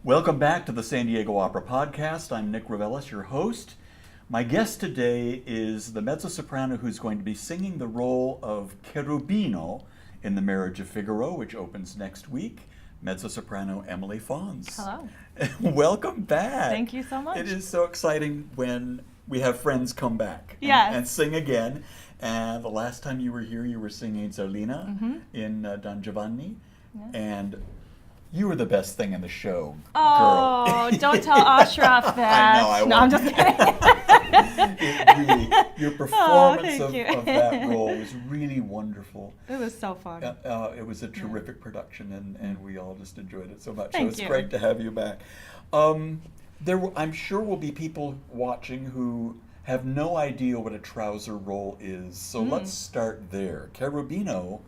Welcome back to the San Diego Opera Podcast. I'm Nick Ravelis, your host. My guest today is the mezzo-soprano who's going to be singing the role of Cherubino in the Marriage of Figaro, which opens next week, mezzo-soprano Emily Fons. Hello. Welcome back. Thank you so much. It is so exciting when we have friends come back and sing again. And the last time you were here, you were singing Zerlina in Don Giovanni. Yeah. And you were the best thing in the show, Oh, girl. don't tell Ashraf that. I know, No, I'm just kidding. Your performance thank you. of that role was really wonderful. It was so fun. It was a terrific production, and we all just enjoyed it so much. Thank so it's you. great to have you back. I'm sure will be people watching who have no idea what a trouser role is. So let's start there. Cherubino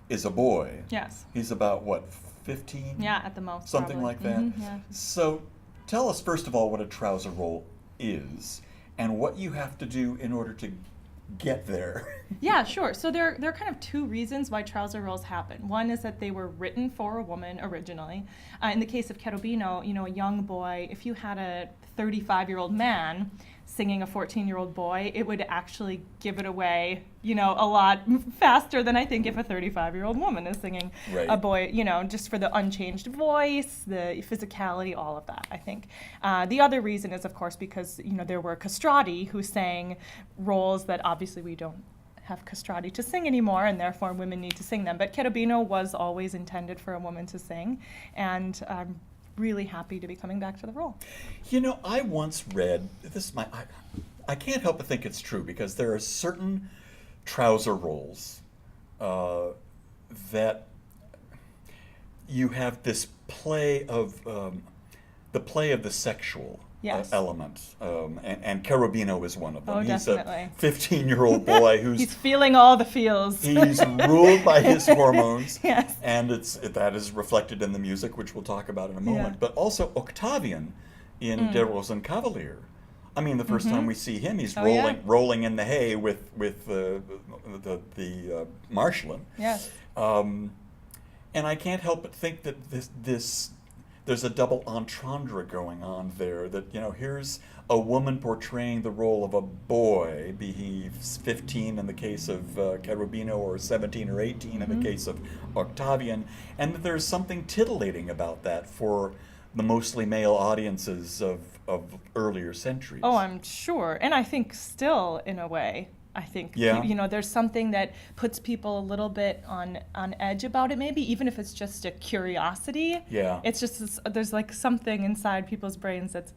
is a boy. Yes. He's about, what, 15? Yeah, at the most. Something probably. like that. Yeah. So tell us, first of all, what a trouser role is and what you have to do in order to get there. Yeah, sure. So there are kind of two reasons why trouser roles happen. One is that they were written for a woman originally. In the case of Cherubino, a young boy, if you had a 35-year-old man singing a 14-year-old boy, it would actually give it away, a lot faster than I think if a 35-year-old woman is singing a boy, just for the unchanged voice, the physicality, all of that, I think. The other reason is, of course, because, there were castrati who sang roles that obviously we don't have castrati to sing anymore, and therefore women need to sing them. But Cherubino was always intended for a woman to sing, and I'm really happy to be coming back to the role. I once read, I can't help but think it's true, because there are certain trouser roles that you have this play of, the sexual element, and Cherubino is one of them. Oh, he's definitely. a 15-year-old boy who's He's feeling all the feels. He's ruled by his hormones, Yes. and that is reflected in the music, which we'll talk about in a moment. Yeah. But also Octavian in De Rosenkavalier. I mean, the first time we see him, he's rolling in the hay with the Marschallin. Yes. And I can't help but think that there's a double entendre going on there, that, here's a woman portraying the role of a boy, be he 15 in the case of Cherubino or 17 or 18 in the case of Octavian, and that there's something titillating about that for the mostly male audiences of earlier centuries. Oh, I'm sure. And I think still, in a way, there's something that puts people a little bit on edge about it, maybe, even if it's just a curiosity. Yeah. It's just, there's like something inside people's brains that's,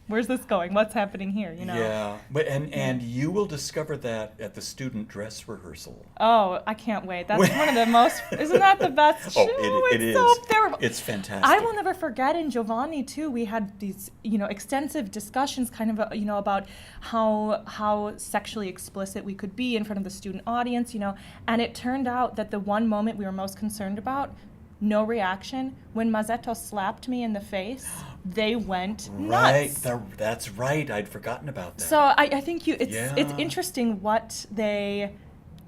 where's this going? What's happening here? Yeah, but and you will discover that at the student dress rehearsal. Oh, I can't wait. That's one of the most, isn't that the best show? It is. So terrible. It's fantastic. I will never forget in Giovanni too, we had these, extensive discussions kind of, about how sexually explicit we could be in front of the student audience, and it turned out that the one moment we were most concerned about, no reaction, when Mazzetto slapped me in the face, they went nuts. Right, that's right. I'd forgotten about that. So I think it's interesting what they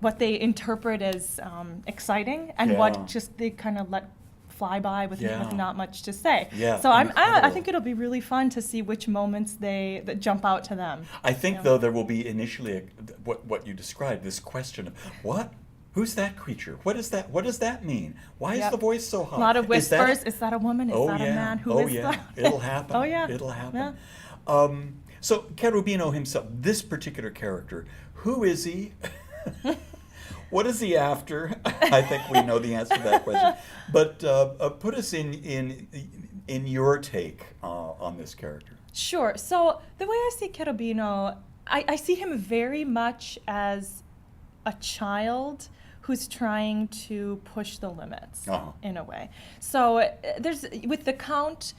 interpret as exciting and what just they kind of let fly by with not much to say. Yeah, so I think it'll be really fun to see which moments that jump out to them. I think though there will be initially what you described, this question of what. Who's that creature? What is that? What does that mean? Why is the voice so high? A lot of whispers. Is that a woman? Is that a man? Who is that? It'll happen. Oh, yeah. It'll happen. Yeah. So Cherubino himself, this particular character, who is he? What is he after? I think we know the answer to that question. But put us in your take on this character. Sure. So the way I see Cherubino, I see him very much as a child who's trying to push the limits in a way. So there's, with the Count,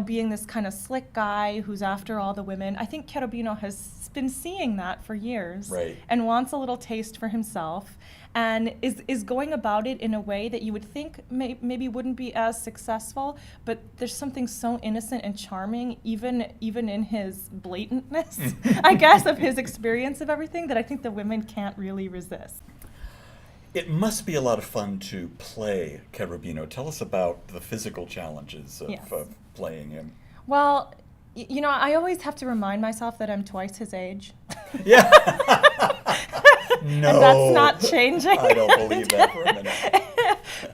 being this kind of slick guy who's after all the women, I think Cherubino has been seeing that for years and wants a little taste for himself and is going about it in a way that you would think maybe wouldn't be as successful, but there's something so innocent and charming, even in his blatantness, I guess, of his experience of everything, that I think the women can't really resist. It must be a lot of fun to play Cherubino. Tell us about the physical challenges of playing him? Well, you know, I always have to remind myself that I'm twice his age. Yeah. No. And that's not changing. I don't believe that for a minute.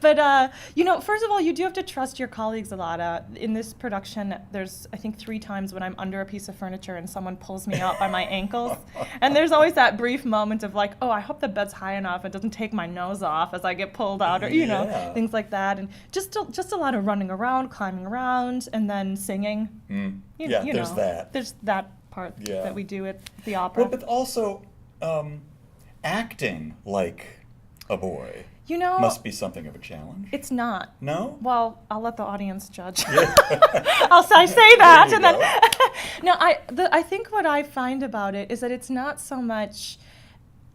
But, you know, first of all, you do have to trust your colleagues a lot. In this production, there's, I think, 3 times when I'm under a piece of furniture and someone pulls me out by my ankles. And there's always that brief moment of like, oh, I hope the bed's high enough. It doesn't take my nose off as I get pulled out, or, you know, things like that. And just a lot of running around, climbing around, and then singing. You there's know, that. There's that part that we do at the opera. Well, but also acting like a boy. You know, must be something of a challenge. It's not. No? Well, I'll let the audience judge. Yeah. I say that, There and you then no. I think what I find about it is that it's not so much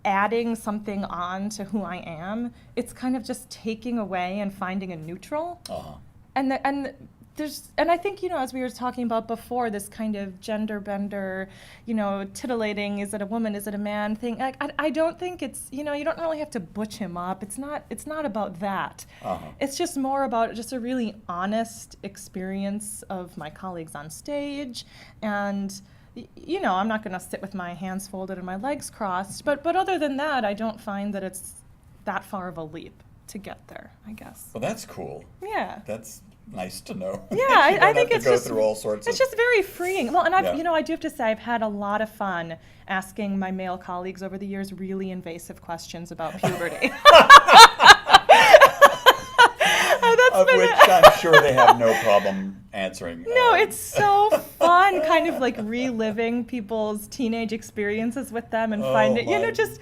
adding something on to who I am. It's kind of just taking away and finding a neutral. Uh-huh. And I think, you know, as we were talking about before, this kind of gender bender, you know, titillating, is it a woman, is it a man thing? Like, I don't think it's, you know, you don't really have to butch him up. It's not about that. Uh-huh. It's just more about just a really honest experience of my colleagues on stage. And, you know, I'm not going to sit with my hands folded and my legs crossed. But other than that, I don't find that it's that far of a leap to get there, I guess. Well, that's cool. Yeah. That's nice to know. Yeah, I think it's just go through all sorts it's of. just very freeing. Well, and you know, I do have to say I've had a lot of fun asking my male colleagues over the years really invasive questions about puberty. Of which I'm sure they have no problem answering. No, it's so fun, kind of like reliving people's teenage experiences with them and finding, you know, just.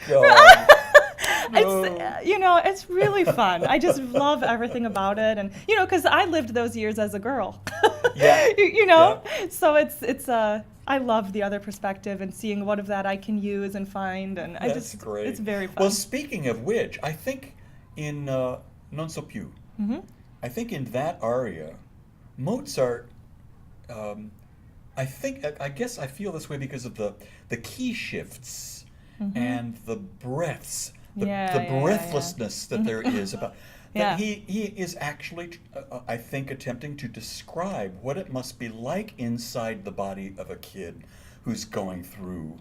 It's, you know, it's really fun. I just love everything about it, and you know, because I lived those years as a girl. Yeah. You know, so it's I love the other perspective and seeing what of that I can use and find, and That's great. It's very fun. Well, speaking of which, I think in Non so più, I think in that aria, Mozart. I guess I feel this way because of the key shifts and the breaths. The breathlessness that there is about that he is actually I think attempting to describe what it must be like inside the body of a kid who's going through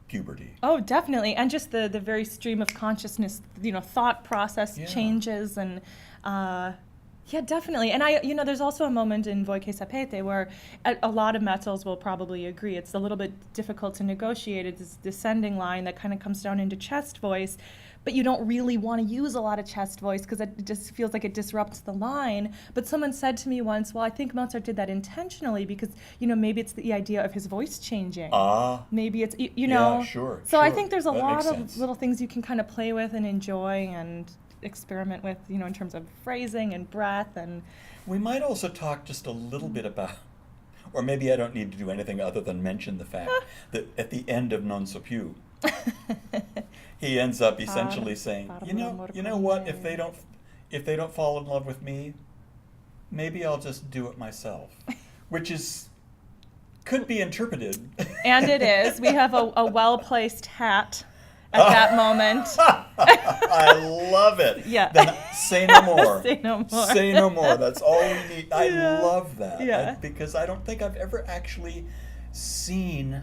puberty. Oh, definitely. And just the very stream of consciousness, you know, thought process changes, and yeah, definitely. And you know, there's also a moment in Voi che sapete where a lot of mezzos will probably agree it's a little bit difficult to negotiate. It's this descending line that kind of comes down into chest voice, but you don't really want to use a lot of chest voice because it just feels like it disrupts the line. But someone said to me once, well, I think Mozart did that intentionally because, you know, maybe it's the idea of his voice changing. Maybe it's, you know. Yeah, sure. So I think there's a That lot makes of sense. little things you can kind of play with and enjoy and experiment with, you know, in terms of phrasing and breath. And We might also talk just a little bit about, or maybe I don't need to do anything other than mention the fact that at the end of Non so più, he ends up essentially saying, you know what, if they don't fall in love with me, maybe I'll just do it myself, which could be interpreted. And it is. We have a well-placed hat at that moment. I love it. Yeah. Then say no more. Say no more. Say no more. That's all we need. I Yeah. love that. Yeah. Because I don't think I've ever actually seen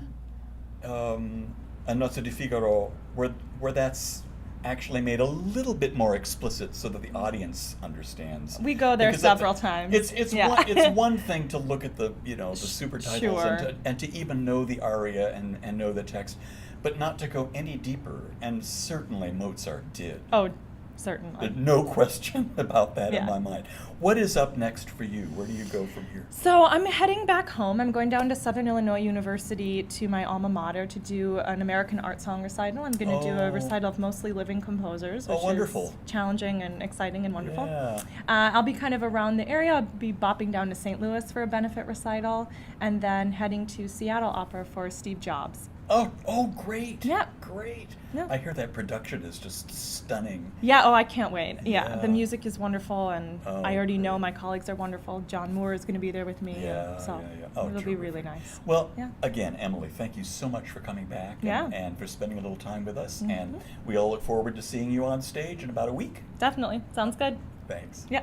a Nozze di Figaro where that's actually made a little bit more explicit so that the audience understands. We go there Because several times. It's one thing to look at the super titles Sure. and to even know the aria and know the text, but not to go any deeper. And certainly Mozart did. Oh, certainly. No question about that in Yeah. my mind. What is up next for you? Where do you go from here? So I'm heading back home. I'm going down to Southern Illinois University to my alma mater to do an American art song recital. I'm going to do a recital of mostly living composers, which wonderful. is challenging and exciting and wonderful. Yeah. I'll be kind of around the area. I'll be bopping down to St. Louis for a benefit recital, and then heading to Seattle Opera for Steve Jobs. Oh, great. Yeah. Great. Yeah. I hear that production is just stunning. Yeah, I can't wait. Yeah, Yeah. the music is wonderful, and I already know great. my colleagues are wonderful. John Moore is going to be there with me, Yeah, so yeah. Oh, it'll be terrific. really nice. Well, Yeah. again, Emily, thank you so much for coming back Yeah. and for spending a little time with us. And we all look forward to seeing you on stage in about a week. Definitely. Sounds good. Thanks. Yeah.